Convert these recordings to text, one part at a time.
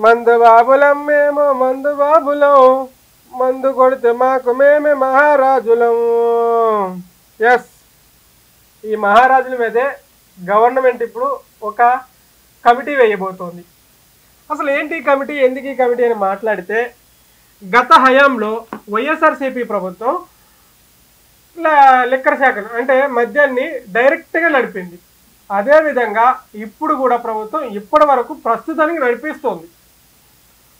మందు బాబులం మేము మందు బాబులం, మందు కొడితే మాకు మేమే మహారాజులం. ఎస్, ఈ మహారాజుల మీదే గవర్నమెంట్ ఇప్పుడు ఒక కమిటీ వేయబోతోంది. అసలు ఏంటి ఈ కమిటీ, ఎందుకు ఈ కమిటీ అని మాట్లాడితే, గత హయాంలో వైఎస్ఆర్సీపీ ప్రభుత్వం లిక్కర్ శాఖను అంటే మద్యాన్ని డైరెక్ట్గా నడిపింది. అదేవిధంగా ఇప్పుడు కూడా ప్రభుత్వం ఇప్పటి వరకు ప్రస్తుతానికి నడిపిస్తోంది.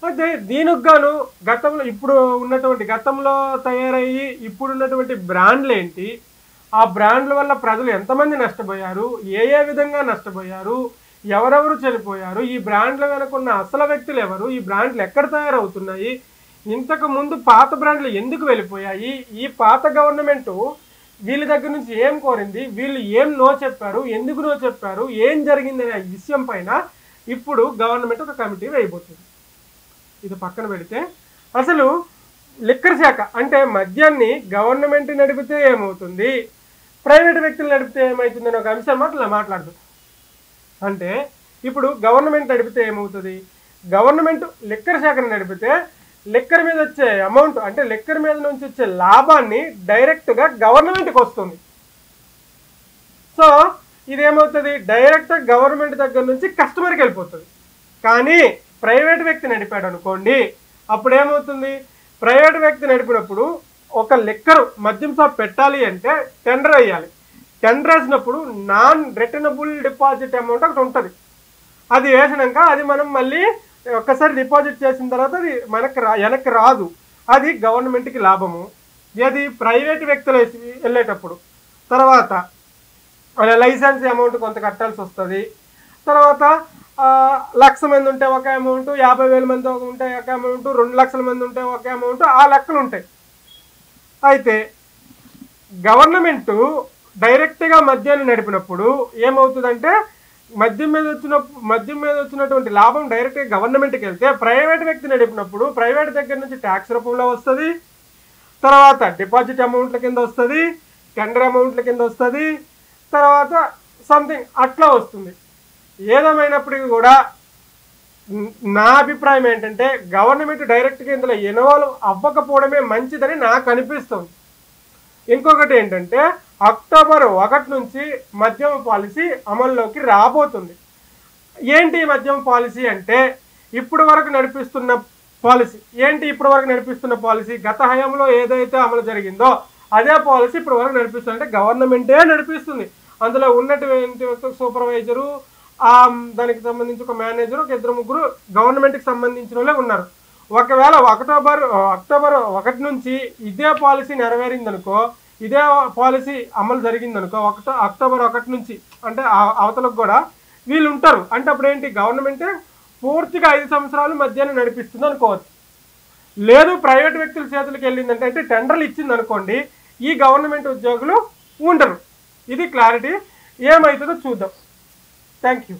అయితే దీనికి గాను గతంలో ఇప్పుడు ఉన్నటువంటి గతంలో తయారయ్యి ఇప్పుడున్నటువంటి బ్రాండ్లు ఏంటి, ఆ బ్రాండ్ల వల్ల ప్రజలు ఎంతమంది నష్టపోయారు, ఏ విధంగా నష్టపోయారు, ఎవరెవరు చనిపోయారు, ఈ బ్రాండ్ల వెనక ఉన్న అసలు వ్యక్తులు ఎవరు, ఈ బ్రాండ్లు ఎక్కడ తయారవుతున్నాయి, ఇంతకు ముందు పాత బ్రాండ్లు ఎందుకు వెళ్ళిపోయాయి, ఈ పాత గవర్నమెంటు వీళ్ళ దగ్గర నుంచి ఏం కోరింది, వీళ్ళు ఏం నో చెప్పారు, ఎందుకు నో చెప్పారు, ఏం జరిగిందనే విషయం పైన ఇప్పుడు గవర్నమెంట్ ఒక కమిటీ వేయబోతుంది. ఇది పక్కన పెడితే అసలు లిక్కర్ శాఖ అంటే మద్యాన్ని గవర్నమెంట్ నడిపితే ఏమవుతుంది, ప్రైవేట్ వ్యక్తులు నడిపితే ఏమవుతుంది అనే ఒక అంశం మాట్లాడదు. అంటే ఇప్పుడు గవర్నమెంట్ నడిపితే ఏమవుతుంది, గవర్నమెంట్ లిక్కర్ శాఖను నడిపితే లిక్కర్ మీద వచ్చే అమౌంట్ అంటే లిక్కర్ మీద నుంచి వచ్చే లాభాన్ని డైరెక్ట్గా గవర్నమెంట్కి వస్తుంది. సో ఇదేమవుతుంది, డైరెక్ట్గా గవర్నమెంట్ దగ్గర నుంచి కస్టమర్కి వెళ్ళిపోతుంది. కానీ ప్రైవేట్ వ్యక్తి నడిపాడు అనుకోండి, అప్పుడు ఏమవుతుంది, ప్రైవేట్ వ్యక్తి నడిపినప్పుడు ఒక లిక్కర్ మద్యం షాప్ పెట్టాలి అంటే టెండర్ వేయాలి. టెండర్ వేసినప్పుడు నాన్ రిటర్నబుల్ డిపాజిట్ అమౌంట్ ఒకటి ఉంటుంది. అది వేసినాక అది మనం మళ్ళీ ఒక్కసారి డిపాజిట్ చేసిన తర్వాత అది వెనక్కి రాదు. అది గవర్నమెంట్కి లాభము. అది ప్రైవేట్ వ్యక్తులు వెళ్ళేటప్పుడు తర్వాత లైసెన్స్ అమౌంట్ కొంత కట్టాల్సి వస్తుంది. తర్వాత 1,00,000 మంది ఉంటే ఒక అమౌంట్, 50,000 మంది ఉంటే ఒక అమౌంట్, 2,00,000 మంది ఉంటే ఒక అమౌంట్, ఆ లెక్కలు ఉంటాయి. అయితే గవర్నమెంటు డైరెక్ట్గా మద్యాన్ని నడిపినప్పుడు ఏమవుతుందంటే మద్యం మీద వచ్చినటువంటి లాభం డైరెక్ట్గా గవర్నమెంట్కి వెళ్తే, ప్రైవేట్ వ్యక్తి నడిపినప్పుడు ప్రైవేట్ దగ్గర నుంచి ట్యాక్స్ రూపంలో వస్తుంది, తర్వాత డిపాజిట్ అమౌంట్ల కింద వస్తుంది, టెండర్ అమౌంట్ల కింద వస్తుంది, తర్వాత సంథింగ్ అట్లా వస్తుంది. ఏదేమైనప్పటికీ కూడా నా అభిప్రాయం ఏంటంటే గవర్నమెంట్ డైరెక్ట్గా ఇందులో ఇన్వాల్వ్ అవ్వకపోవడమే మంచిదని నాకు అనిపిస్తుంది. ఇంకొకటి ఏంటంటే అక్టోబర్ 1 నుంచి మద్యం పాలసీ అమల్లోకి రాబోతుంది. ఏంటి మద్యం పాలసీ అంటే ఇప్పుడు వరకు నడిపిస్తున్న పాలసీ. ఏంటి ఇప్పుడు వరకు నడిపిస్తున్న పాలసీ? గత హయాంలో ఏదైతే అమలు జరిగిందో అదే పాలసీ ఇప్పుడు వరకు నడిపిస్తుంది. అంటే గవర్నమెంటే నడిపిస్తుంది. అందులో ఉన్నటువంటి సూపర్వైజరు, దానికి సంబంధించి ఒక మేనేజరు, ఒక 2-3 గవర్నమెంట్కి సంబంధించిన వాళ్ళే ఉన్నారు. ఒకవేళ అక్టోబర్ 1 నుంచి ఇదే పాలసీ నెరవేరిందనుకో, ఇదే పాలసీ అమలు జరిగిందనుకో, అక్టోబర్ 1 నుంచి అంటే అవతలకు కూడా వీళ్ళు ఉంటారు. అంటే అప్పుడు ఏంటి, గవర్నమెంటే పూర్తిగా 5 సంవత్సరాలు మద్యాన్ని నడిపిస్తుంది అనుకోవచ్చు. లేదు ప్రైవేట్ వ్యక్తుల చేతులకు వెళ్ళిందంటే అంటే టెండర్లు ఇచ్చింది అనుకోండి, ఈ గవర్నమెంట్ ఉద్యోగులు ఉండరు. ఇది క్లారిటీ. ఏమవుతుందో చూద్దాం. Thank you.